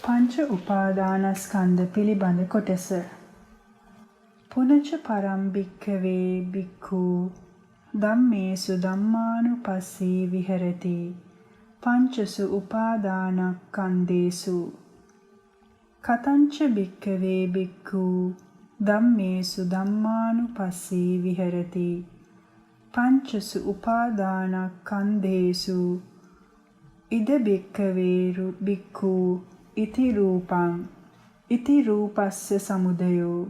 පංච උපාදානස්කන්ධ පිළිබඳ කොටස. පුනච පරම් භික්ඛවේ භික්ඛු ධම්මේසු ධම්මානුපස්සී විහෙරති පංචසු උපාදානස්කන්ධේසු කතංච භික්ඛවේ භික්ඛු ධම්මේසු ධම්මානුපස්සී විහෙරති පංචසු උපාදානස්කන්ධේසු ඉද භික්ඛවේ භික්ඛු ඉති රූපං ඉති රූපස්ස සමුදයෝ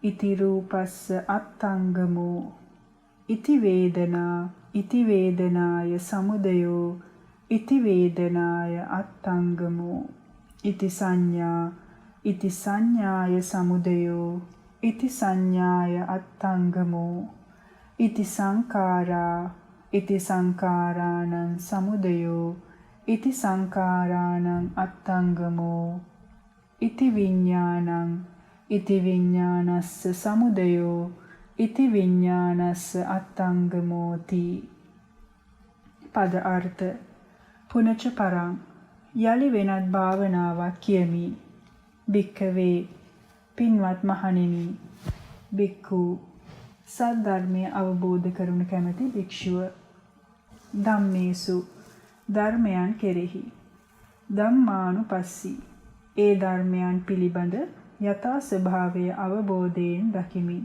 ඉති රූපස්ස අත්තංගමෝ ඉති වේදනා ඉති වේදනාය සමුදයෝ ඉති වේදනාය අත්තංගමෝ ඉති සංඥා ඉති සංඥාය සමුදයෝ ඉති සංඥාය අත්තංගමෝ ඉති සංඛාරා ඉති සංඛාරාණං සමුදයෝ ඉති සංඛාරාණං අත්තංගමෝ ඉති විඤ්ඤාණං ඉති විඤ්ඤාණස්ස සමුදයෝ ඉති විඤ්ඤාණස්ස අත්තංගමෝති. පද අර්ථ. පුනච පරං යලි වෙනත් භාවනාවක් කියමි. භික්ඛවේ පින්වත් මහණෙනි. භික්ඛු සද්ධර්මය අවබෝධ කරනු කැමැති භික්ෂුව. ධම්මේසු ධර්මයන් කෙරෙහි. ධම්මානුපස්සී ඒ ධර්මයන් පිළිබඳ යථා ස්වභාවය අවබෝධයෙන් දකිමින්.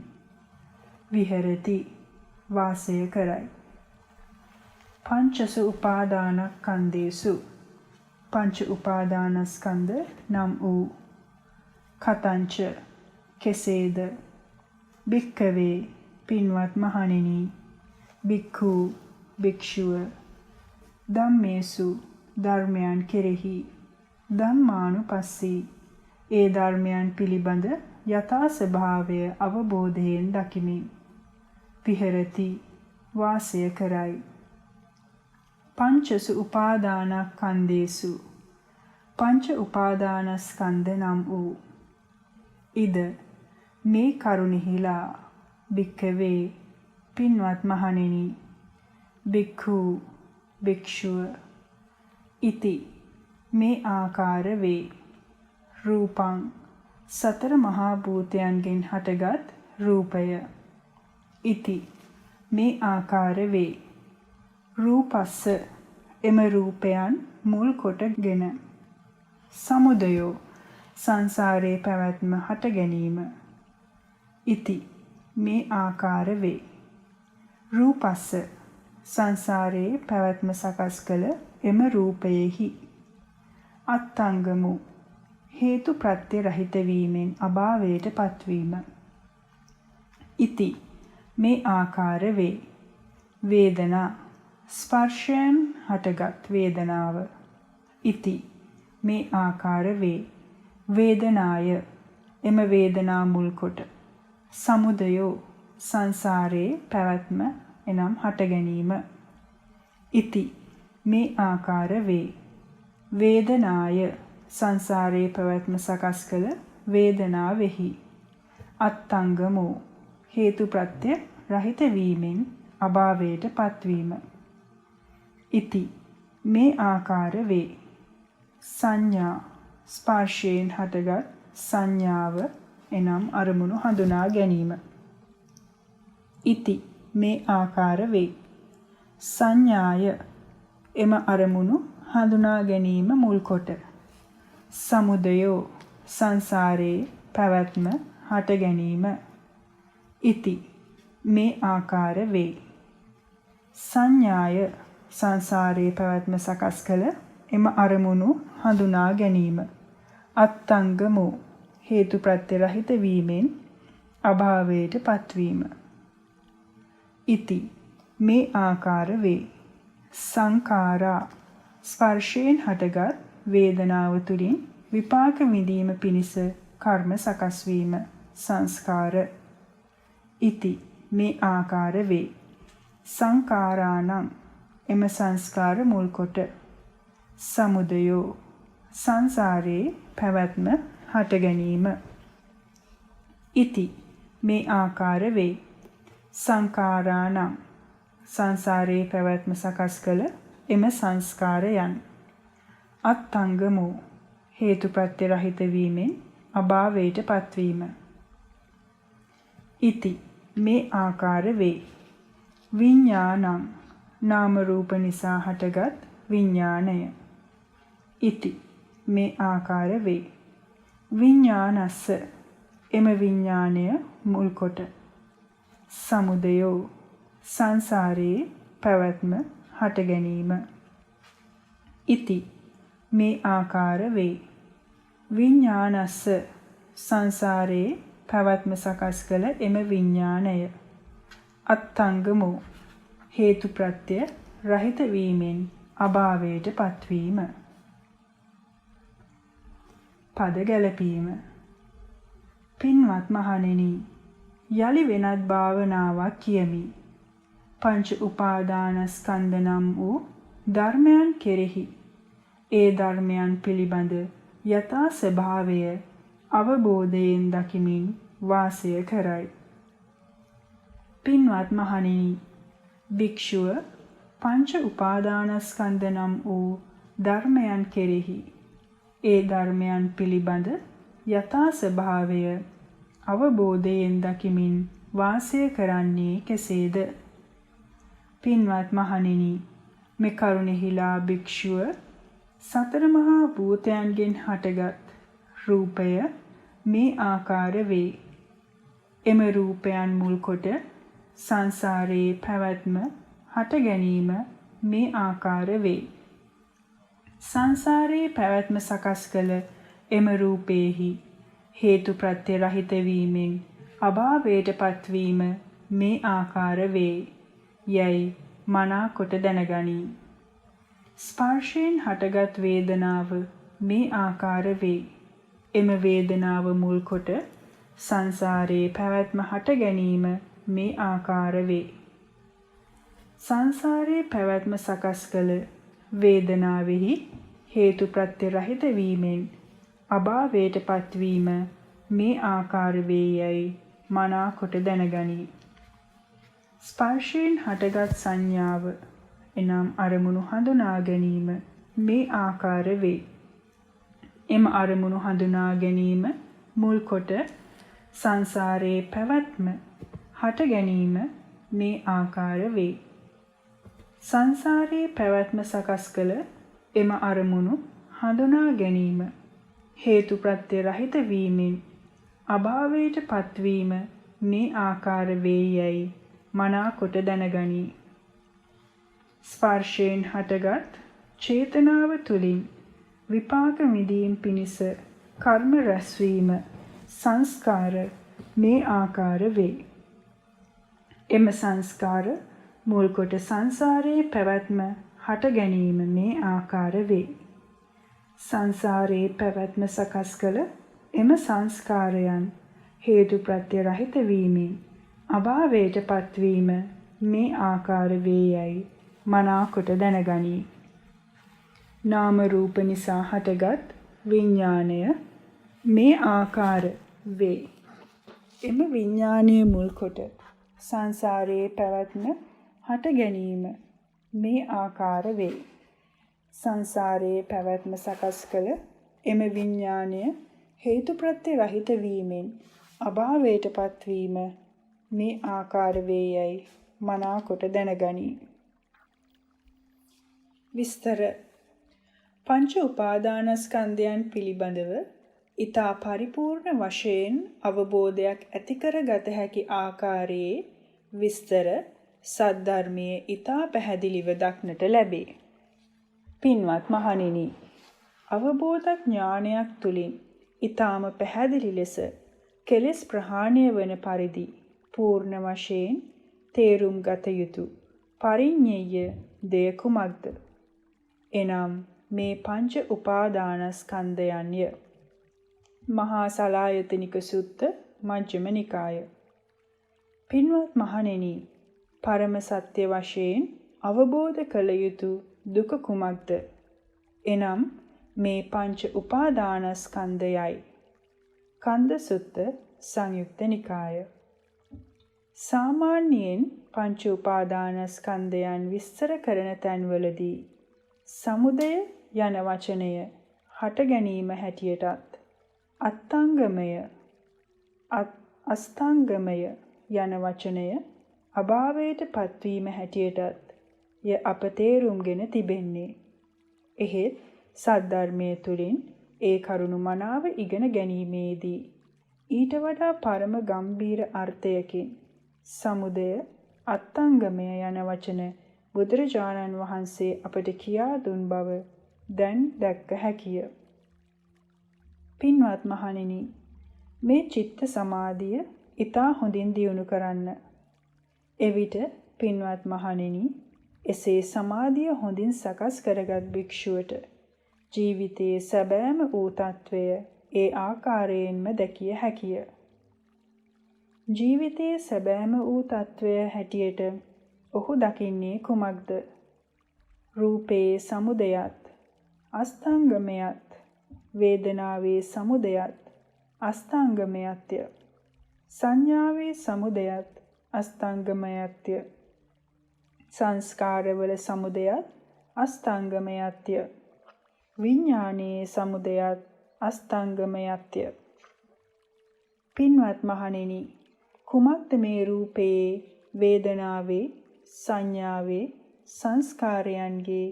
විහෙරති වාසය කරයි. පංචසු උපාදානස්කන්ධේසු පංච උපාදානස්කන්ධ නම් වූ. කතංච කෙසේද. භික්ඛවේ පින්වත් මහණෙනි. භික්ඛු භික්ෂුව. ධම්මේසු ධර්මයන් කෙරෙහි. ධම්මානුපස්සී ඒ ධර්මයන් පිළිබඳ යථා ස්වභාවය අවබෝධයෙන් දකිමින්. විහෙරති වාසය කරයි. පංචසු උපාදානස්කන්ධේසු පංච උපාදානස්කන්ධ නම් වූ. ඉද මේ කරුණෙහිලා. භික්ඛවේ පින්වත් මහණෙනි. භික්ඛු භික්ෂුව. ඉති මේ ආකාර වේ. රූපං සතර මහා භූතයන්ගෙන් හටගත් රූපය. ඉති මේ ආකාර වේ. රූපස්ස එම රූපයන් මුල් කොටගෙන. සමුදයෝ සංසාරේ පැවැත්ම හට ගැනීම. ඉති මේ ආකාර වේ. රූපස්ස සංසාරේ පැවැත්ම සකස් කළ එම රූපයෙහි. අත්තංගමු හේතු ප්‍රත්‍ය රහිත වීමෙන් අභාවයට පත්වීම. ඉති මේ ආකාර වේ. වේදනා ස්පර්ශයෙන් හටගත් වේදනාව. ඉති මේ ආකාර වේ. වේදනාය එම වේදනා මුල් කොට. සමුදයෝ සංසාරේ පැවැත්ම එනම් හට ගැනීම. ඉති මේ ආකාර වේ. වේදනාය සංසාරේ පැවැත්ම සකස් කළ වේදනාවෙහි. අත්තංගමෝ හේතු ප්‍රත්‍ය රහිත වීමෙන් අභාවයට පත්වීම. ඉති මේ ආකාර වේ. සංඥා ස්පර්ශයෙන් හටගත් සංඥාව එනම් අරමුණු හඳුනා ගැනීම. ඉති මේ ආකාර වේ. සංඥාය එම අරමුණු හඳුනා ගැනීම මුල් කොට. සමුදයෝ සංසාරේ පැවැත්ම හට ගැනීම. ඉති මේ ආකාර වේ. සංඥාය සංසාරේ පැවැත්ම සකස් කළ එම අරමුණු හඳුනා ගැනීම. අත්තංගමෝ හේතු ප්‍රත්‍ය රහිත වීමෙන් අභාවයට පත්වීම. ඉති මේ ආකාර වේ. සංඛාරා ස්පර්ශයෙන් හටගත් වේදනාව තුළින් විපාක විඳීම පිණිස කර්ම සකස් වීම. සංස්කාර. ඉති මේ ආකාර වේ. සංඛාරාණං එම සංස්කාර මුල් කොට. සමුදයෝ සංසාරේ පැවැත්ම හට ගැනීම. ඉති මේ ආකාර වේ. සංඛාරාණං සංසාරේ පැවැත්ම සකස් කළ එම සංස්කාරයන්. අත්තංගමෝ හේතුප්‍රත්‍ය රහිත වීමෙන් අභාවයට පත්වීම. ඉති මේ ආකාර වේ. විඤ්ඤාණං නාම රූප නිසා හටගත් විඥාණය. ඉති මේ ආකාර වේ. විඤ්ඤාණස්ස එම විඥාණය මුල් කොට. සමුදයෝ සංසාරේ පැවැත්ම හට ගැනීම. ඉති මේ ආකාර වේ. විඤ්ඤාණස්ස සංසාරේ පැවැත්ම සකස් කළ එම විඥාණය. අත්ංගමෝ හේතුප්‍රත්‍ය රහිත වීමෙන් අභාවයට පත්වීම. පද ගැලපීම. පින්වත් මහණෙනි, යලි වෙනත් භාවනාවක් කියමි. පංච උපාදානස්කන්ධ නම් වූ ධර්මයන් කෙරෙහි ඒ ධර්මයන් පිළිබඳ යථා ස්වභාවය අවබෝධයෙන් දකිමින් වාසය කරයි. පින්වත් මහණෙනි, භික්ෂුව පංච උපාදානස්කන්ධ නම් වූ ධර්මයන් කෙරෙහි ඒ ධර්මයන් පිළිබඳ යථා ස්වභාවය අවබෝධයෙන් දකිමින් වාසය කරන්නේ කෙසේද? පින්වත් මහණෙනි, මේ කරුණෙහිලා භික්ෂුව සතර මහා භූතයන්ගෙන් හටගත් රූපය මේ ආකාර වේ. එම රූපයන් මුල් කොට සංසාරයේ පැවැත්ම හට ගැනීම මේ ආකාර වේ. සංසාරයේ පැවැත්ම සකස් කළ එම රූපේහි හේතුප්‍රත්‍ය රහිත වීමෙන් අභාවයට පත්වීම මේ ආකාර වේ. යයි මනා කොට දැනගනී. ස්පර්ශයෙන් හටගත් වේදනාව මේ ආකාර වේ. එම වේදනාව මුල් කොට සංසාරයේ පැවැත්ම හට ගැනීම මේ ආකාර වේ. සංසාරයේ පැවැත්ම සකස් කළ වේදනාවෙහි හේතුප්‍රත්‍ය රහිත වීමෙන් අභාවයට පත්වීම මේ ආකාර වේයයි මනා කොට දැනගනී. ස්පර්ශයෙන් හටගත් සංඥාව එනම් අරමුණු හඳුනා ගැනීම මේ ආකාර වේ. එම අරමුණු හඳුනා ගැනීම මුල් කොට සංසාරයේ පැවැත්ම හට ගැනීම මේ ආකාර වේ. සංසාරයේ පැවැත්ම සකස් කළ එම අරමුණු හඳුනා ගැනීම හේතුප්‍රත්‍ය රහිත වීමෙන් අභාවයට පත්වීම මේ ආකාර වේයයි මනා කොට දැනගනී. ස්පර්ශයෙන් හටගත් චේතනාව තුළින් විපාක විඳීම් පිණිස කර්ම රැස්වීම සංස්කාර මේ ආකාර වේ. එම සංස්කාර මුල් කොට සංසාරයේ පැවැත්ම හට ගැනීම මේ ආකාර වේ. සංසාරයේ පැවැත්ම සකස් කළ එම සංස්කාරයන් හේතුප්‍රත්‍ය රහිත වීමෙන් අභාවයට පත්වීම මේ ආකාර වේයයි මනා කොට දැනගනී. නාම රූප නිසා හටගත් විඥාණය මේ ආකාර වේ. එම විඥාණය මුල් කොට සංසාරයේ පැවැත්ම හට ගැනීම මේ ආකාර වේ. සංසාරයේ පැවැත්ම සකස් කළ එම විඥාණය හේතුප්‍රත්‍ය රහිත වීමෙන් අභාවයට පත්වීම මේ ආකාර වේයයි මනා කොට දැනගනී. විස්තර. පංච උපාදානස්කන්ධයන් පිළිබඳව ඊතා පරිපූර්ණ වශයෙන් අවබෝධයක් ඇති කරගත හැකි ආකාරයේ විස්තර සද්ධර්මයේ ඊතා පැහැදිලිව දක්නට ලැබේ. පින්වත් මහණෙනි, අවබෝධ ඥානයක් තුලින් ඊ타ම පැහැදිලි ලෙස කෙලෙස් ප්‍රහාණය වන පරිදි පූර්ණ වශයෙන් තේරුම් ගත යුතු පරිඤ්ඤය දෙය කුමක්ද? එනම් මේ පංච උපාදානස්කන්ධයන්ය. මහා සලායතනික සුත්ත මජ්ක්‍ධිම නිකාය. පින්වත් මහණෙනි, පරම සත්‍ය වශයෙන් අවබෝධ කළ යුතු දුක කුමක්ද? එනම් මේ පංච උපාදානස්කන්ධයයි. කන්ද සුත්ත සංයුක්ත නිකාය. සාමාන්‍යයෙන් පංච උපාදානස්කන්ධයන් විස්තර කරන තැන්වලදී සමුදය යන වචනය හට ගැනීම හැටියටත් අත්ංගමය අස්තංගමය යන වචනය අභාවයට පත්වීම හැටියටත් ය අප තේරුම්ගෙන තිබෙන්නේ. එහෙත් සද්ධර්මයේ තුලින් ඒ කරුණු මනාව ඉගෙන ගැනීමේදී ඊට වඩා පරම ගම්භීර අර්ථයකින් සමුදය අත්ංගමය යන වචන බුදුරජාණන් වහන්සේ අපට කියා දුන් බව දැන් දැක්ක හැකිය. පින්වත් මහණෙනි, මේ චිත්ත සමාධිය ඊතා හොඳින් දියුණු කරන්න. එවිට පින්වත් මහණෙනි, එසේ සමාධිය හොඳින් සකස් කරගත් භික්ෂුවට ජීවිතයේ සැබෑම වූ తත්වය ඒ ආකාරයෙන්ම දැකිය හැකිය. ජීවිතයේ සැබෑම වූ తත්වය හැටියට ඔහු දකින්නේ කුමක්ද? රූපයේ සමුදයත් අස්තංගමයත් වේදනාවේ සමුදයත් අස්තංගමයත්ය. සංඥාවේ සමුදයත් අස්තංගමයත්ය. සංස්කාරවල සමුදයත් අස්තංගමයත්ය. විඥානයේ සමුදයත් අස්තංගමයත්ය. පින්වත් මහණෙනි, කුමක්ද මේ රූපයේ, වේදනාවේ, සංඥාවේ, සංස්කාරයන්ගේ,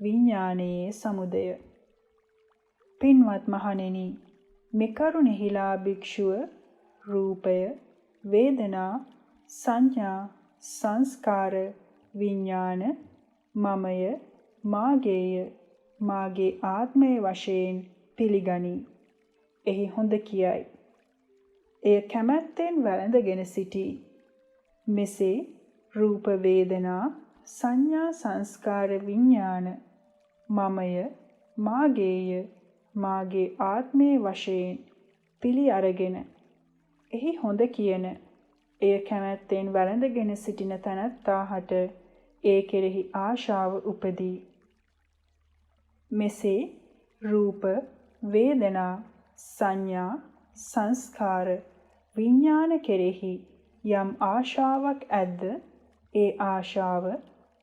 විඥානයේ සමුදය? පින්වත් මහණෙනි, මෙකරුණෙහිලා භික්ෂුව රූපය, වේදනා, සංඥා, සංස්කාර, විඥාන මමය, මාගේය, මාගේ ආත්මය වශයෙන් පිළිගනී. එහි හොඳ කියයි. එය කැමැත්තෙන් වැළඳගෙන සිටී. මෙසේ රූප, වේදනා, සංඥා, සංස්කාර, විඥාන මමය, මාගේය, මාගේ ආත්මය වශයෙන් පිළි අරගෙන එහි හොඳ කියන එය කැමැත්තෙන් වැළඳගෙන සිටින තැනැත්තාහට ඒ කෙරෙහි ආශාව උපදී. මෙසේ රූප, වේදනා, සංඥා, සංස්කාර, විඥාන කෙරෙහි යම් ආශාවක් ඇද්ද, ඒ ආශාව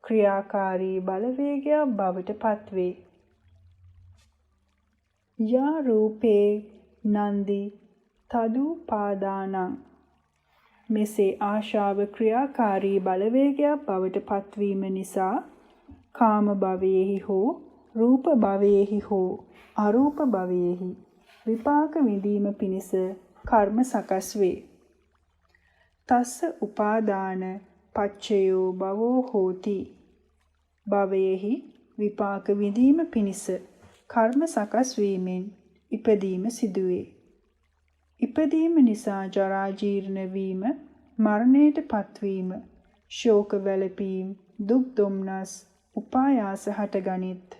ක්‍රියාකාරී බලවේගයක් බවට පත්වේ. යා රූපේ නන්දි තදුපාදානං. මෙසේ ආශාව ක්‍රියාකාරී බලවේගයක් බවට පත්වීම නිසා කාම භවයේහි හෝ රූප භවයේහි හෝ අරූප භවයේහි විපාක විඳීම පිණිස කර්ම සකස් වේ. තස්ස උපාදාන පච්චයෝ භවෝ හෝති. භවයේහි විපාක විඳීම පිණිස කර්ම සකස් වීමෙන් ඉපදීම සිදුවේ. ඉපදීම නිසා ජරා ජීර්ණ වීම, මරණයට පත්වීම, ශෝක වැළපීම්, දුක් දොම්නස්, උපායාස හටගනිත්.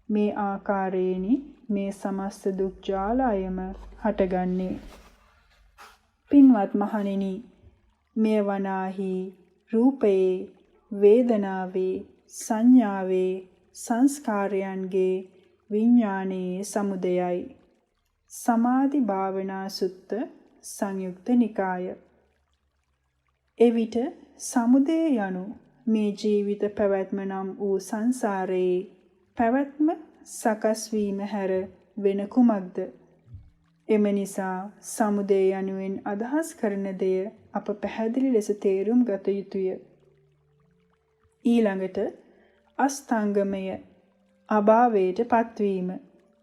මේ ආකාරයෙනි මේ සමස්ත දුක් ජාලයම හටගන්නේ. පින්වත් මහණෙනි, මෙය වනාහි රූපයේ, වේදනාවේ, සංඥාවේ, සංස්කාරයන්ගේ, විඥානයේ සමුදයයි. සමාධි භාවනා සුත්ත සංයුක්ත නිකාය. එවිට සමුදය යනු මේ ජීවිත පැවැත්ම නම් වූ සංසාරයේ පැවැත්ම සකස් වීම හැර වෙන කුමක්ද? එම නිසා සමුදය යනුවෙන් අදහස් කරන දෙය අප පැහැදිලි ලෙස තේරුම් ගත යුතුය. ඊළඟට අස්තංගමය අභාවයට පත්වීම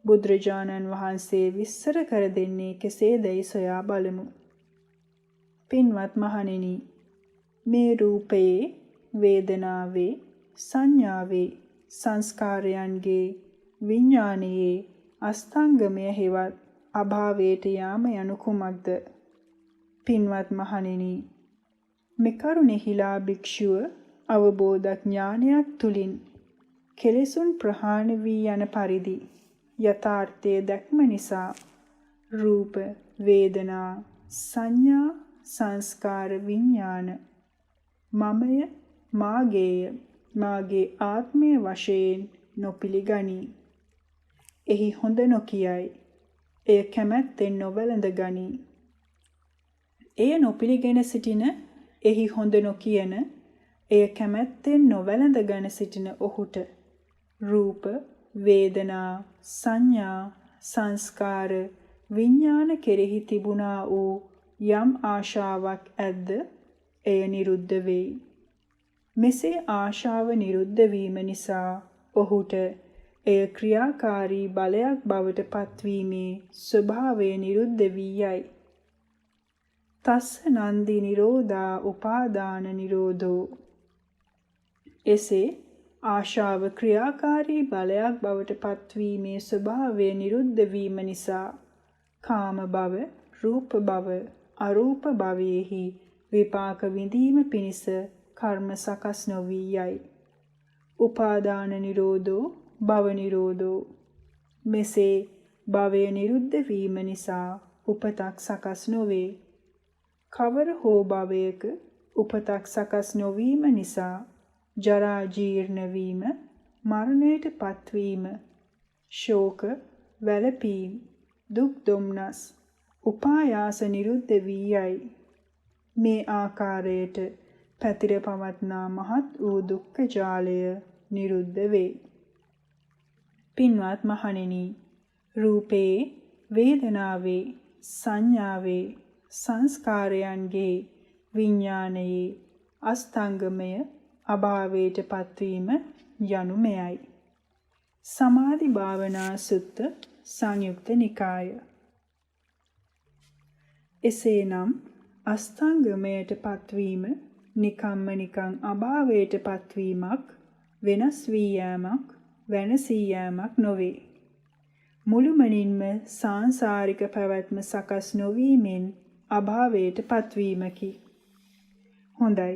බුදුරජාණන් වහන්සේ විස්තර කර දෙන්නේ කෙසේදැයි සොයා බලමු. පින්වත් මහණෙනි, මේ රූපයේ, වේදනාවේ, සංඥාවේ, සංස්කාරයන්ගේ, විඥානයේ අස්තංගමය හෙවත් අභාවයට යාම යනු කුමක්ද? පින්වත් මහණෙනි, මෙකරුණෙහිලා භික්ෂුව අවබෝධ ඥානයක් තුලින් කෙලෙසුන් ප්‍රහාණය වී යන පරිදි යථාර්ථයේ දැක්ම නිසා රූප, වේදනා, සංඥා, සංස්කාර, විඥාන මමය, මාගේය, මාගේ ආත්මය වශයෙන් නොපිළිගනී. එහි හොඳ නොකියයි. එය කැමැත්තෙන් නොවැළඳ ගනී. එය නොපිළිගෙන සිටින, එහි හොඳ නොකියන, එය කැමැත්තෙන් නොවැළඳ ගන සිටින ඔහුට රූප, වේදනා, සංඥා, සංස්කාර, විඥාන කෙරෙහි තිබුණා වූ යම් ආශාවක් ඇද්ද එය නිරුද්ධ වෙයි. මෙසේ ආශාව නිරුද්ධ වීම නිසා ඔහුට එය ක්‍රියාකාරී බලයක් බවට පත්වීමේ ස්වභාවය නිරුද්ධ වී යයි. තස්ස නන්දි නිරෝධා උපාදාන නිරෝධෝ. එසේ ආශාව ක්‍රියාකාරී බලයක් බවට පත්වීමේ ස්වභාවය නිරුද්ධ වීම නිසා කාම භව, රූප භව, අරූප භවයෙහි විපාක විඳීම පිණිස කර්ම සකස් නොවී යයි. උපාදාන නිරෝධෝ භව නිරෝධෝ. මෙසේ භවය නිරුද්ධ වීම නිසා උපතක් සකස් නොවේ. කවර හෝ භවයක උපතක් සකස් නොවීම නිසා ජරා ජීර්ණ වීම, මරණයට පත්වීම, ශෝක, වැළපීම්, දුක් දොම්නස්, උපායාස නිරුද්ධ වී යයි. මේ ආකාරයට පැතිර පවත්නා මහත් වූ දුක්ඛ ජාලය නිරුද්ධ වේ. පින්වත් මහණෙනි, රූපේ, වේදනාවේ, සංඥාවේ, සංස්කාරයන්ගේ, විඥානයේ අස්තංගමය අභාවයට පත්වීම යනු මෙයයි. සමාධි භාවනා සුත්ත සංයුක්ත නිකාය. එසේනම් අස්තංගමයට පත්වීම නිකම්ම නිකං අභාවයට පත්වීමක්, වෙනස් වී යෑමක්, වෙනසී යෑමක් නොවේ. මුළුමනින්ම සාංසාරික පැවැත්ම සකස් නොවීමෙන් අභාවයට පත්වීමකි. හොඳයි.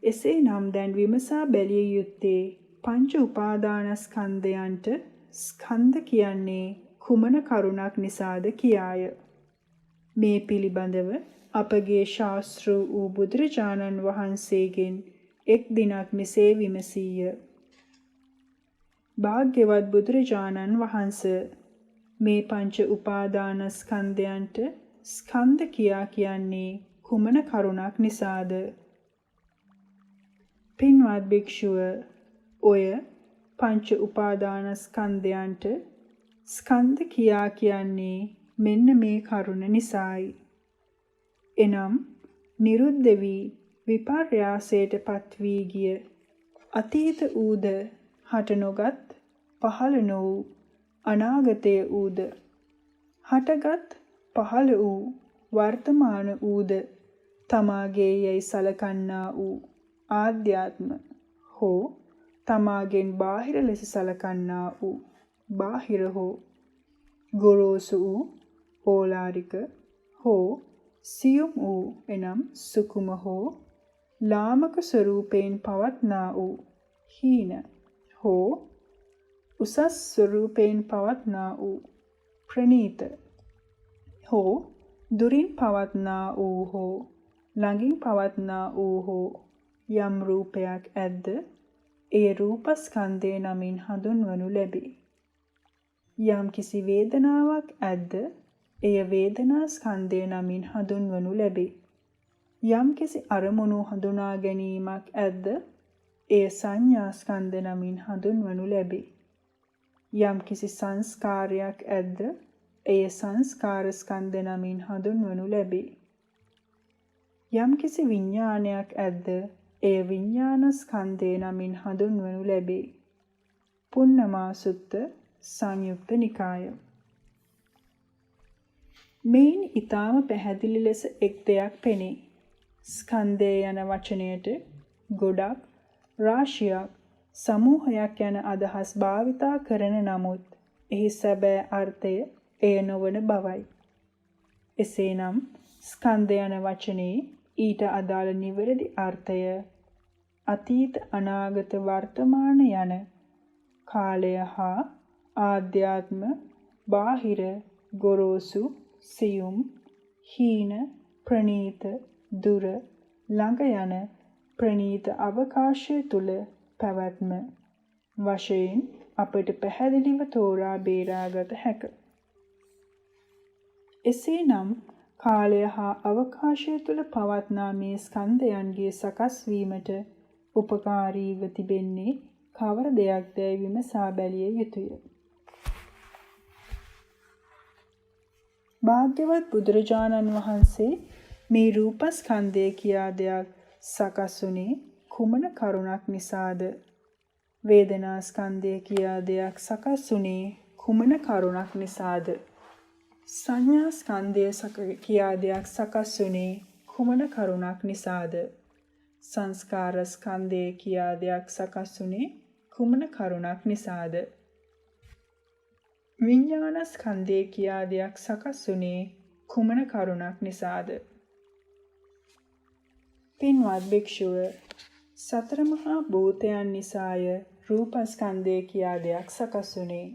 එසේනම් දැන් විමසා බැලිය යුත්තේ පංච උපාදානස්කන්ධයන්ට ස්කන්ධ කියන්නේ කුමන කරුණක් නිසාද කියාය. මේ පිළිබඳව අපගේ ශාස්ත්‍ර වූ බුදුරජාණන් වහන්සේගෙන් එක් දිනක් මෙසේ විමසීය. භාග්‍යවත් බුදුරජාණන් වහන්සේ, මේ පංච උපාදානස්කන්ධයන්ට ස්කන්ධ කියන්නේ කුමන කරුණක් නිසාද? පින්වත් භික්ෂුව, ඔය පංච උපාදානස්කන්ධයන්ට ස්කන්ධ කියන්නේ මෙන්න මේ කරුණ නිසායි. එනම් නිරුද්ධ වී විපර්යාසයට පත් වී ගිය අතීත ඌද, හට නොගත් පහළ නො වූ අනාගතය ඌද, හටගත් පහළ වූ වර්තමාන ඌද තමාගේ යයි සලකන්නා වූ ආධ්‍යාත්ම හෝ තමාගෙන් බාහිර ලෙස සලකන්නා වූ බාහිර හෝ ගොරෝසු වූ ඕලාරික හෝ සියුම් වූ එනම් සුකුම හෝ ලාමක ස්වරූපයෙන් පවත්නා වූ හීන හෝ උසස් ස්වරූපයෙන් පවත්නා වූ ප්‍රනීත හෝ දුරින් පවත්නා වූ හෝ ළඟින් පවත්නා වූ හෝ යම් රූපයක් ඇද්ද එය රූපස්කන්ධය නමින් හඳුන්වනු ලැබේ. යම් කිසි වේදනාවක් ඇද්ද එය වේදනාස්කන්ධය නමින් හඳුන්වනු ලැබේ. යම් කිසි අරමුණු හඳුනා ගැනීමක් ඇද්ද එය සංඥාස්කන්ධ නමින් හඳුන්වනු ලැබේ. යම් කිසි සංස්කාරයක් ඇද්ද එය සංස්කාරස්කන්ධ නමින් හඳුන්වනු ලැබේ. යම් කිසි විඥානයක් ඇද්ද එය විඥානස්කන්ධය නමින් හඳුන්වනු ලැබේ. පුන්නමා සුත්ත සංයුක්ත නිකාය. මෙයින් ඊටාම පැහැදිලි ලෙස එක් දෙයක් පෙනේ. ස්කන්ධය යන වචනයට ගොඩක්, රාශියක්, සමූහයක් යන අදහස් භාවිතා කරන නමුත් එහි සැබෑ අර්ථය එය නොවන බවයි. එසේනම් ස්කන්ධ යන වචනේ ඊට අදාළ නිවැරදි අර්ථය අතීත, අනාගත, වර්තමාන යන කාලය හා ආධ්‍යාත්ම, බාහිර, ගොරෝසු, සියුම්, හීන, ප්‍රනීත, දුර, ළඟ යන ප්‍රනීත අවකාශය තුල පැවැත්ම වශයෙන් අපට පැහැදිලිව තෝරා බේරාගත හැක. එසේනම් කාලය හා අවකාශය තුල පවත්නා මේ ස්කන්ධයන්ගේ සකස් වීමට උපකාරීව තිබෙන්නේ කවර දෙයක්දැයි විමසා බැලිය යුතුය. භාග්‍යවත් බුදුරජාණන් වහන්සේ මේ රූපස්කන්ධය කියා දෙයක් සකස් වුණේ කුමන කරුණක් නිසාද? වේදනාස්කන්ධය කියා දෙයක් සකස් වුණේ කුමන කරුණක් නිසාද? සංඥාස්කන්ධය කියා දෙයක් සකස් වුණේ කුමන කරුණක් නිසාද? සංස්කාරස්කන්ධය කියා දෙයක් සකස් වුණේ කුමන කරුණක් නිසාද? විඥානස්කන්ධය කියා දෙයක් සකස් වුණේ කුමන කරුණක් නිසාද? පින්වත් භික්ෂුව, සතර මහා භූතයන් නිසාය රූපස්කන්ධය කියා දෙයක් සකස් වුණේ.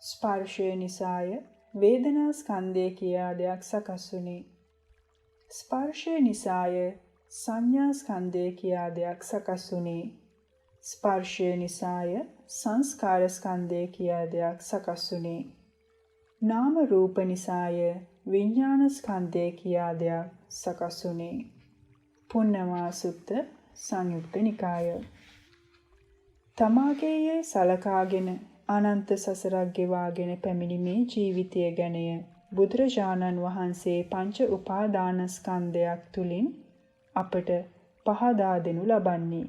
ස්පර්ශය නිසාය වේදනාස්කන්ධය කියා දෙයක් සකස් වුණේ. ස්පර්ශය නිසාය සංඥාස්කන්ධය කියා දෙයක් සකස් වුණේ. ස්පර්ශය නිසාය සංස්කාරස්කන්ධය කියා දෙයක් සකස් වුණේ. නාම රූප නිසාය විඥානස්කන්ධය කියා දෙයක් සකස් වුණේ. පුන්නමා සුත්ත සංයුක්ත නිකාය. තමාගේය සලකාගෙන අනන්ත සසරක් ගෙවාගෙන පැමිණි මේ ජීවිතය ගැනය බුදුරජාණන් වහන්සේ පංච උපාදානස්කන්ධයක් තුලින් අපට පහදා දෙනු ලබන්නේ.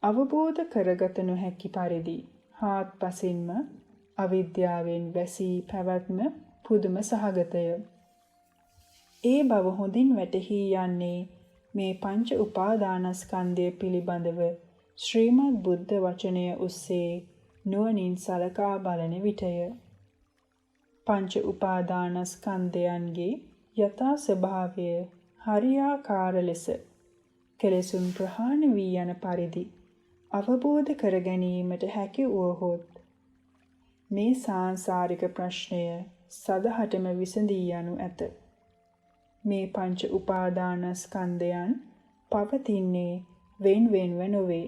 අවබෝධ කරගත නොහැකි පරිදි හාත්පසින්ම අවිද්‍යාවෙන් වැසී පැවැත්ම පුදුම සහගතය. ඒ බව හොඳින් වැටහි යන්නේ මේ පංච උපාදානස්කන්ධය පිළිබඳව ශ්‍රීමද් බුද්ධ වචනය ඔස්සේ නුවණින් සලකා බලන විටය. පංච උපාදානස්කන්ධයන්ගේ යථා ස්වභාවය හරියාකාර ලෙස කෙලෙසුන් ප්‍රහාණය වී යන පරිදි අවබෝධ කර ගැනීමට හැකි වුවහොත් මේ සාංසාරික ප්‍රශ්නය සදහටම විසඳී යනු ඇත. මේ පංච උපාදානස්කන්ධයන් පවතින්නේ වෙන්වෙන්ව නොවේ.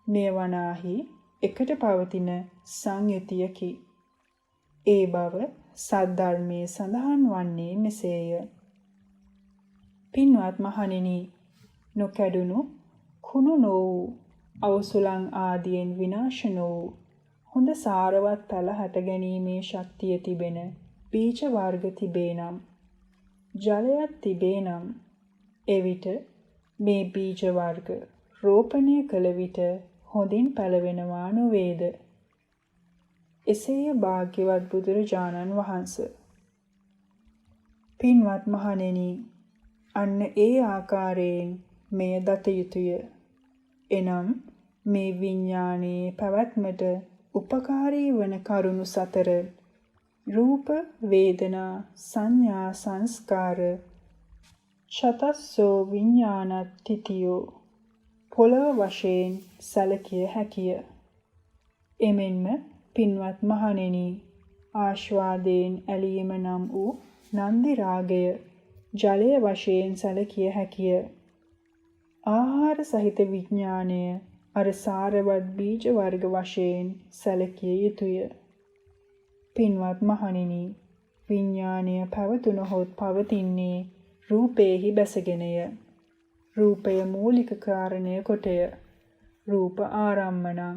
මේ වනාහි එකට පවතින සංයුතියකි. ඒ බව සද්ධර්මයේ සඳහන් වන්නේ මෙසේය. පින්වත් මහණෙනි, නොකැඩුණු කුණු නො වූ අවසුලං ආදියෙන් විනාශ නො වූ හොඳ සාරවත් පැල හට ගැනීමේ ශක්තිය තිබෙන බීජ වර්ග තිබේ නම්, ජලයක් තිබේ නම්, එවිට මේ බීජ වර්ග රෝපණය කළ විට හොඳින් පැලවෙනවා නොවේද? එසේය භාග්‍යවත් බුදුරජාණන් වහන්සේ. පින්වත් මහණෙනි, අන්න ඒ ආකාරයෙන් මෙය දත යුතුය. එනම් මේ විඥානයේ පැවැත්මට උපකාරී වන කරුණු සතර රූප, වේදනා, සංඥා, සංස්කාර චතස්සෝ විඥානත්තිතියෝ පොළව වශයෙන් සැලකිය හැකිය. එමෙන්ම පින්වත් මහණෙනි, ආශ්වාදයෙන් ඇලීම නම් වූ නන්දි රාගය ජලය වශයෙන් සැලකිය හැකිය. ආහාර සහිත විඥානය අර සාරවත් බීජ වර්ග වශයෙන් සැලකිය යුතුය. පින්වත් මහණෙනි, විඥානය පැවතුනහොත් පවතින්නේ රූපේහි බැසගෙනය. රූපය මූලික කාරණය කොටය. රූප ආරම්මණං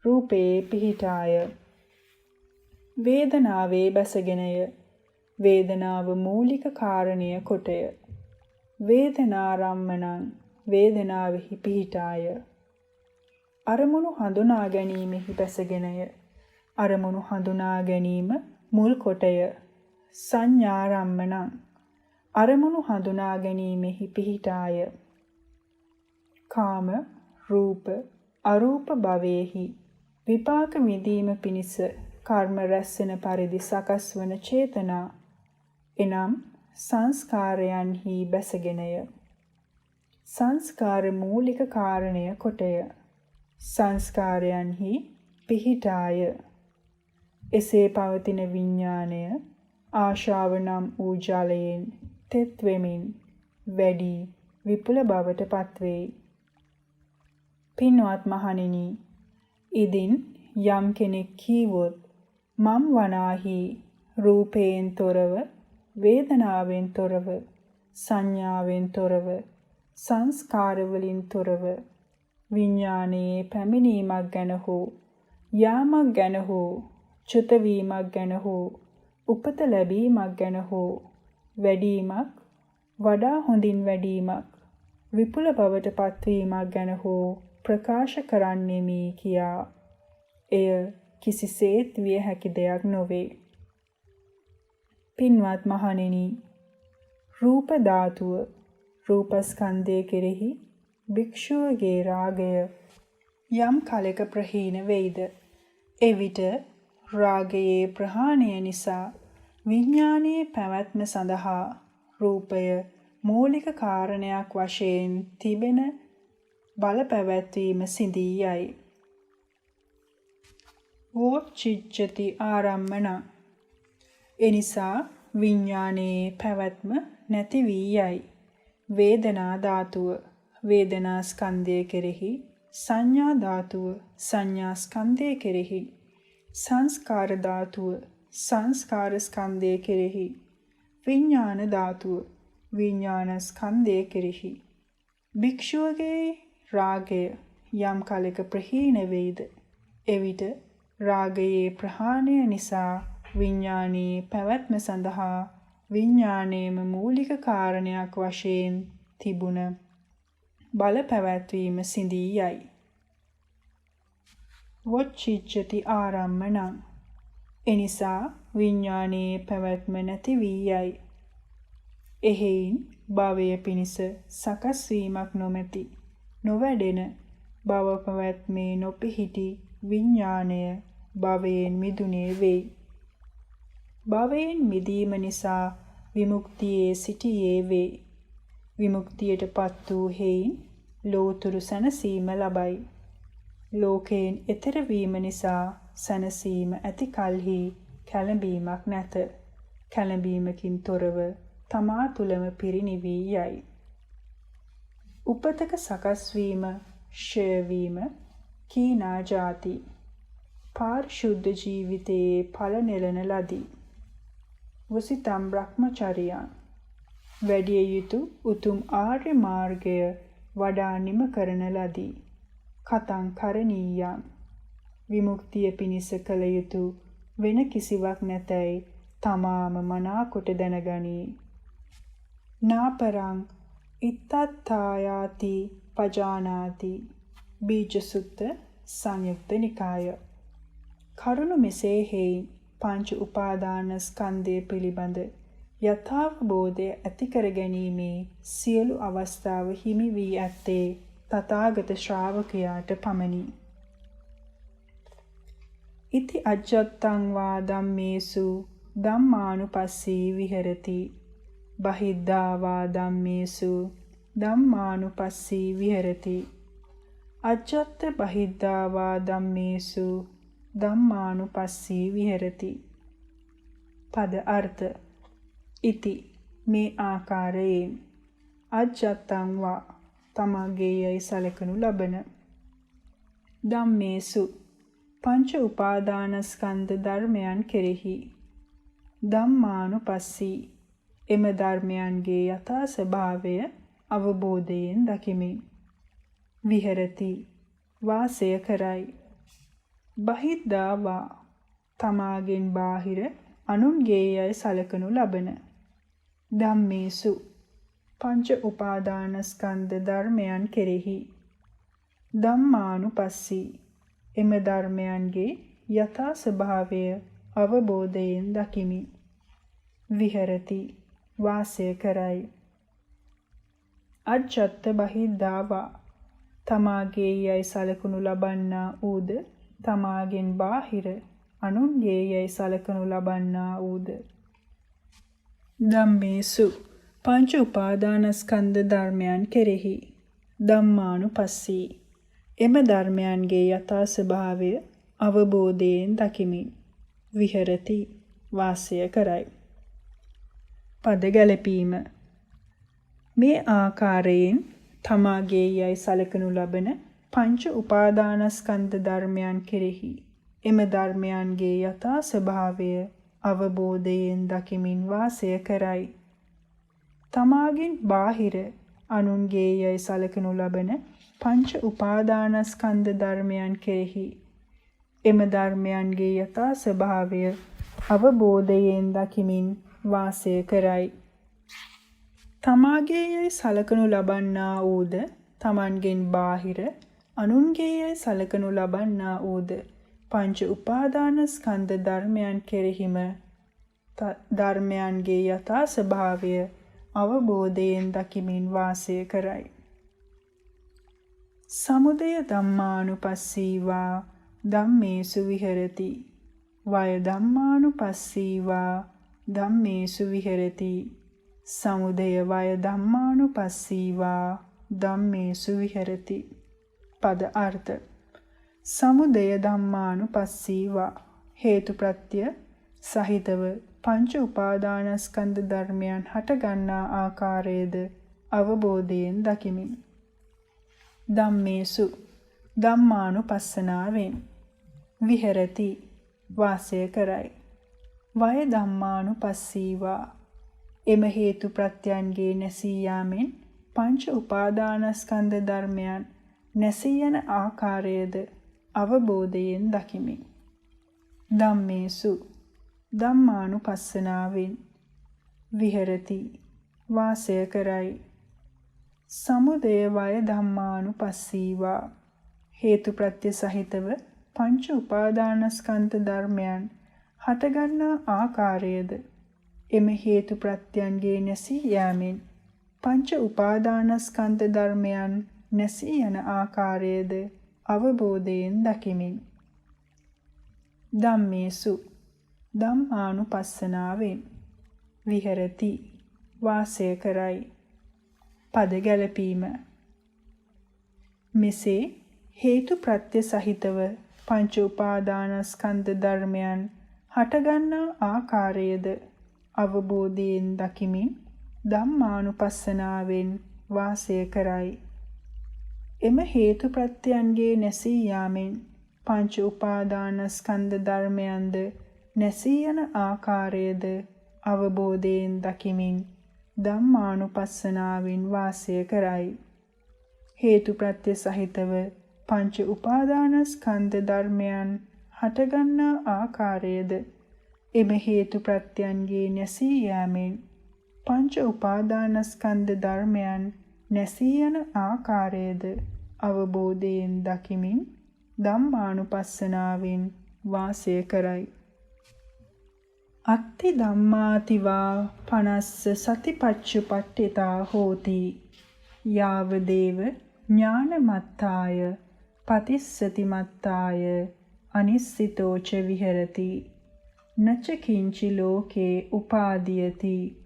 රූපේ පිහිටාය. වේදනාවේ බැසගෙනය. වේදනාව මූලික කාරණය කොටය. වේදනාරම්මණං වේදනාවෙහි පිහිටාය. අරමුණු හඳුනා ගැනීමෙහි බැසගෙනය. අරමුණු හඳුනා ගැනීම මුල් කොටය. සංඥාරම්මණං අරමුණු හඳුනා ගැනීමෙහි පිහිටාය. කාම, රූප, අරූප භවයේහි විපාක විඳීම පිණිස කර්ම රැස්වෙන පරිදි සකස් වන චේතනා එනම් සංස්කාරයන්හි බැසගෙනය. සංස්කාර මූලික කාරණය කොටය. සංස්කාරයන්හි පිහිටාය. එසේ පවතින විඥාණය ආශාව නම් වූ ජලයෙන් තෙත් වෙමින් වැඩි විපුල බවට පත්වෙයි. පින්වත් මහණෙනි, ඉදින් යම් කෙනෙක් කීවොත් මම් වනාහි රූපයෙන් තොරව, වේදනාවෙන් තොරව, සංඥාවෙන් තොරව, සංස්කාර වලින් තොරව විඥානයේ පැමිණීමක් ගැන හෝ යාමක් ගැන හෝ චුත වීමක් ගැන හෝ උපත ලැබීමක් ගැන හෝ වැඩිමක් වඩා හොඳින් වැඩිමක් විපුල බවට පත්වීමක් ගැන හෝ ප්‍රකාශ කරන්නෙමි කියා එය කිසිසේත් විය හැකි දෙයක් නොවේ. පින්වත් මහණෙනි, රූප ධාතුව රූපස්කන්ධය කෙරෙහි භික්ෂුවගේ රාගය යම් කලක ප්‍රහීන වෙයිද, එවිට රාගයේ ප්‍රහාණය නිසා විඥානයේ පැවැත්ම සඳහා රූපය මූලික කාරණයක් වශයෙන් තිබෙන බල පැවැත්වීම සිඳී යයි. වෝච්චිච්ඡති ආරම්මන. එනිසා විඥානයේ පැවැත්ම නැති වී යයි. වේදනා ධාතුව වේදනා ස්කන්ධය කෙරෙහි, සංඥා ධාතුව සංඥා ස්කන්ධය කෙරෙහි, සංස්කාර ධාතුව සංස්කාර ස්කන්ධය කෙරෙහි, විඥාන ධාතුව විඥාන ස්කන්ධය කෙරෙහි භික්ෂුවගේ රාගය යම් කලක ප්‍රහීන වෙයිද, එවිට රාගයේ ප්‍රහාණය නිසා විඥානයේ පැවැත්ම සඳහා විඥානයේම මූලික කාරණයක් වශයෙන් තිබුණ බල පැවැත්වීම සිඳී යයි. වොච්චිච්ඡති ආරම්මනං. එනිසා විඥානයේ පැවැත්ම නැති වී යයි. එහෙයින් භවය පිණිස සකස් වීමක් නොමැති නොවැඩෙන භව පැවැත්මේ නොපිහිටි විඥානය භවයෙන් මිදුනේ වෙයි. භවයෙන් මිදීම නිසා විමුක්තියේ සිටියේ වේ. විමුක්තියටපත් වූ හේයින් ලෝතුරු සැනසීම ලබයි. ලෝකයෙන් එතර වීම නිසා සැනසීම ඇති කලෙහි කැළඹීමක් නැත. කැළඹීමකින් තොරව තමා තුළම පිරිනිවී යයි. උපතක සකස් වීම, ක්ෂය වීම, කීනා ජාති, පාරිශුද්ධ ජීවිතයේ ඵල නෙළන ලදී. වසිතම් බ්‍රහ්මචර්යයන්. වැඩිය යුතු උතුම් ආර්ය මාර්ගය වඩා නිම කරන ලදී. කතං කරණීයං. විමුක්තිය පිණිස කළ යුතු වෙන කිසිවක් නැතැයි තමාම මනාකොට දැනගනී. නාපරං ඉත්තත්ථායාති පජානාති. බීජසුත්ත සංයුක්ත නිකාය. කරුණු මෙසේ හේයින් පංච උපාදාන ස්කන්ධය පිළිබඳ යථාබෝධය ඇති කර ගැනීමේ සියලු අවස්ථාව හිමි වී ඇත්තේ තථාගත ශ්‍රාවකයාට පමණි. ඉති අජ්ජත්තං වා ධම්මේසු ධම්මානුපස්සී විහෙරති. බහිද්ධා වා ධම්මේසු ධම්මානුපස්සී විහෙරති. අජ්ජත්ත බහිද්ධා වා ධම්මේසු ධම්මානුපස්සී විහෙරති. පද අර්ථ. ඉති මේ ආකාරයෙන්, අජ්ජත්තං වා තමාගේ යයි සැලකනු ලබන, ධම්මේසු පංච උපාදානස්කන්ධ ධර්මයන් කෙරෙහි, ධම්මානුපස්සී එම ධර්මයන්ගේ යථා ස්වභාවය අවබෝධයෙන් දකිමින්, විහෙරති වාසය කරයි. බහිද්ධා වා තමාගෙන් බාහිර අනුන්ගේ යයි සැලකනු ලබන, ධම්මේසු පංච උපාදානස්කන්ධ ධර්මයන් කෙරෙහි, ධම්මානුපස්සී එම ධර්මයන්ගේ යථා ස්වභාවය අවබෝධයෙන් දකිමි, විහෙරති වාසය කරයි. අජ්ජත්ත බහිද්ධා වා තමාගේ යයි සැලකනු ලබන්නා ඌද තමාගෙන් බාහිර අනුන්ගේ යයි සැලකනු ලබන්නා ඌද, ධම්මේසු පංච උපාදානස්කන්ධ ධර්මයන් කෙරෙහි, ධම්මානුපස්සී එම ධර්මයන්ගේ යථා ස්වභාවය අවබෝධයෙන් දකිමින්, විහෙරති වාසය කරයි. පද ගැලපීම. මේ ආකාරයෙන් තමාගේ යයි සැලකනු ලබන පංච උපාදානස්කන්ධ ධර්මයන් කෙරෙහි එම ධර්මයන්ගේ යථා ස්වභාවය අවබෝධයෙන් දකිමින් වාසය කරයි. තමාගෙන් බාහිර අනුන්ගේ යයි සැලකනු ලබන පංච උපාදානස්කන්ධ ධර්මයන් කෙරෙහි එම ධර්මයන්ගේ යථා ස්වභාවය අවබෝධයෙන් දකිමින් වාසය කරයි. තමාගේ යයි සලකනු ලබන්නා වූද තමන්ගෙන් බාහිර අනුන්ගේ යයි සලකනු ලබන්නා වූද පංච උපාදානස්කන්ධ ධර්මයන් කෙරෙහිම ධර්මයන්ගේ යථා ස්වභාවය අවබෝධයෙන් දකිමින් වාසය කරයි. සමුදය ධම්මානුපස්සීවා ධම්මේසු විහෙරති. වය ධම්මානුපස්සීවා ධම්මේසු විහෙරති. සමුදය වය ධම්මානුපස්සීවා ධම්මේසු විහෙරති. පද අර්ථ. සමුදය ධම්මානුපස්සීවා හේතුප්‍රත්‍ය සහිතව පංච උපාදානස්කන්ධ ධර්මයන් හටගන්නා ආකාරයේද අවබෝධයෙන් දකිමින් ධම්මේසු ධම්මානුපස්සනාවෙන් විහෙරති වාසය කරයි. වය ධම්මානුපස්සීවා එම හේතු ප්‍රත්‍යයන්ගේ නැසී යාමෙන් පංච උපාදානස්කන්ධ ධර්මයන් නැසී යන ආකාරයේද අවබෝධයෙන් දකිමින් ධම්මේසු ධම්මානුපස්සනාවෙන් විහෙරති වාසය කරයි. සමුදය වය ධම්මානුපස්සීවා හේතුප්‍රත්‍ය සහිතව පංච උපාදානස්කන්ධ ධර්මයන් හටගන්නා ආකාරයේද එම හේතුප්‍රත්‍යයන්ගේ නැසී යාමෙන් පංච උපාදානස්කන්ධ ධර්මයන් නැසී යන ආකාරයේද අවබෝධයෙන් දකිමින් ධම්මේසු ධම්මානුපස්සනාවෙන් විහෙරති වාසය කරයි. පද ගැලපීම. මෙසේ හේතු ප්‍රත්‍ය සහිතව පංච උපාදානස්කන්ධ ධර්මයන් හටගන්නා ආකාරයේද අවබෝධයෙන් දකිමින් ධම්මානුපස්සනාවෙන් වාසය කරයි. එම හේතු ප්‍රත්‍යයන්ගේ නැසී යාමෙන් පංච උපාදානස්කන්ධ ධර්මයන්ද නැසී යන ආකාරයේද අවබෝධයෙන් දකිමින් ධම්මානුපස්සනාවෙන් වාසය කරයි. හේතුප්‍රත්‍ය සහිතව පංච උපාදානස්කන්ධ ධර්මයන් හටගන්නා ආකාරයේද එම හේතුප්‍රත්‍යයන්ගේ නැසී යාමෙන් පංච උපාදානස්කන්ධ ධර්මයන් නැසී යන ආකාරයේද අවබෝධයෙන් දකිමින් ධම්මානුපස්සනාවෙන් වාසය කරයි. අත්ති ධම්මාතිවා පනස්ස සතිපච්චුපට්ඨිතා හෝති. යාව දේව ඥානමත්තාය පතිස්සති මත්තාය අනිස්සිතෝච විහෙරති. නච කිංචි ලෝකේ උපාදීයති.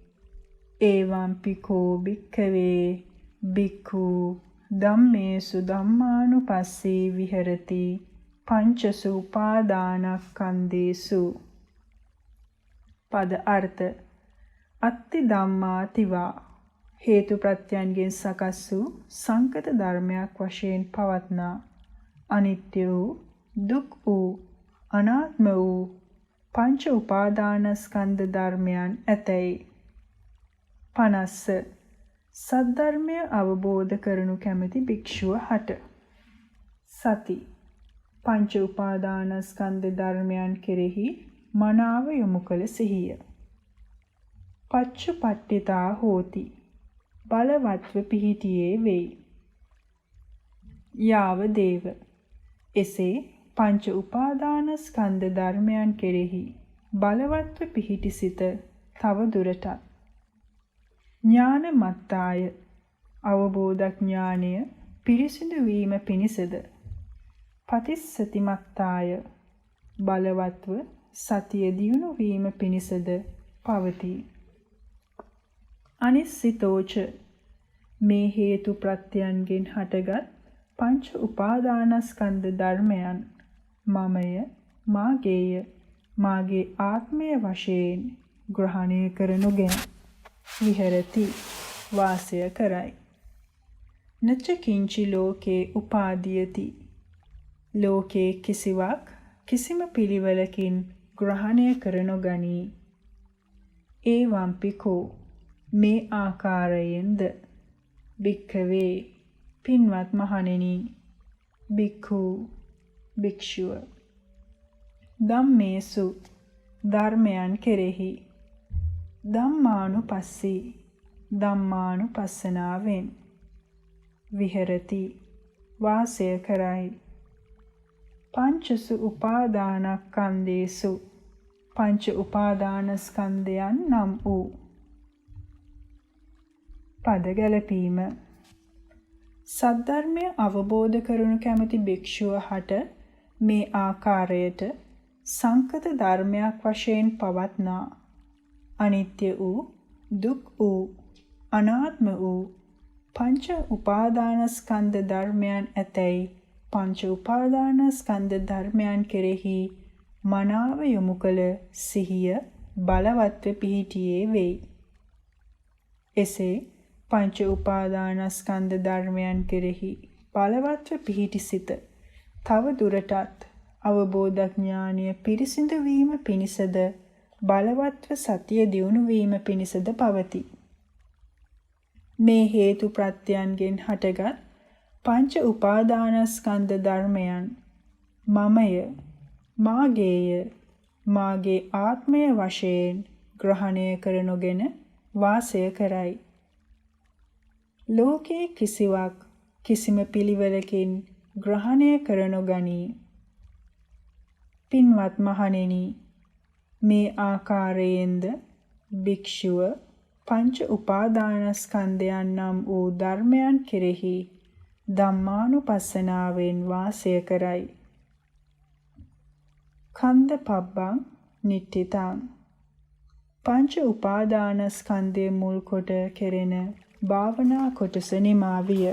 එවං පිකෝ භික්ඛවේ භික්ඛු ධම්මේසු ධම්මානුපස්සී විහෙරති පංචසු උපාදානස්කන්ධේසු. පද අර්ථ. අත්ති ධම්මාතිවා හේතු ප්‍රත්‍යයන්ගෙන් සකස් වූ සංකත ධර්මයක් වශයෙන් පවත්නා අනිත්‍ය වූ දුක් වූ අනාත්ම වූ පංච උපාදානස්කන්ධ ධර්මයන් ඇතැයි. 50 සද්ධර්මය අවබෝධ කරනු කැමැති භික්ෂුව හට සති පංච උපාදානස්කන්ධ ධර්මයන් කෙරෙහි මනාව යොමු කළ සිහිය. පච්චුපට්ඨිතා හෝති බලවත්ව පිහිටියේ වෙයි. යාව දේව එසේ පංච උපාදානස්කන්ධ ධර්මයන් කෙරෙහි බලවත්ව පිහිටි සිත තව දුරටත් ඥානමත්තාය අවබෝධ ඥානය පිරිසිදු වීම පිණිසද පතිස්සති මත්තාය බලවත්ව සතිය දියුණු වීම පිණිසද පවතී. අනිස්සිතෝච මේ හේතු ප්‍රත්‍යයන්ගෙන් හටගත් පංච උපාදානස්කන්ධ ධර්මයන් මමය මාගේය මාගේ ආත්මය වශයෙන් ග්‍රහණය කරනුගෙන විහෙරති වාසය කරයි. නච කිංචි ලෝකේ උපාදීයති ලෝකේ කිසිවක් කිසිම පිළිවෙලකින් ග්‍රහණය කර නොගනී. එවං පිකෝ මේ ආකාරයෙන්ද භික්ඛවේ පින්වත් මහණෙනි, භික්ඛු භික්ෂුව ධම්මේසු ධර්මයන් කෙරෙහි ධම්මානුපස්සී ධම්මානුපස්සනාවෙන් විහෙරති වාසය කරයි. පංචසු උපාදානස්කන්ධේසු පංච උපාදානස්කන්ධයන් නම් වූ පද ගැලපීම. සද්ධර්මය අවබෝධ කරනු කැමති භික්ෂුව හට මේ ආකාරයට සංකත ධර්මයක් වශයෙන් පවත්නා අනිත්‍ය වූ, දුක් වූ, අනාත්ම වූ පංච උපාදානස්කන්ධ ධර්මයන් ඇතැයි පංච උපාදානස්කන්ධ ධර්මයන් කෙරෙහි මනාව යොමු කළ සිහිය බලවත්ව පිහිටියේ වෙයි. එසේ පංච උපාදානස්කන්ධ ධර්මයන් කෙරෙහි බලවත්ව පිහිටි සිත තව දුරටත් අවබෝධඥානීය පිරිසිදු වීම පිණිසද බලවත්ව සතිය දියුණු වීම පිණිසද පවතී. මේ හේතු ප්‍රත්‍යයන්ගෙන් හටගත් පංච උපාදානස්කන්ධ ධර්මයන් මමය, මාගේය, මාගේ ආත්මය වශයෙන් ග්‍රහණය කර නොගෙන වාසය කරයි. ලෝකේ කිසිවක් කිසිම පිළිවෙලකින් ග්‍රහණය කර නොගනී. පින්වත් මහණෙනි, මේ ආකාරයෙන්ද භික්ෂුව පංච උපාදානස්කන්ධයන් නම් වූ ධර්මයන් කෙරෙහි ධම්මානුපස්සනාවෙන් වාසය කරයි. කන්ද පබ්බං නිට්ඨිතං පංච උපාදානස්කන්ධය මුල් කොට කෙරෙන භාවනා කොටස නිමා විය.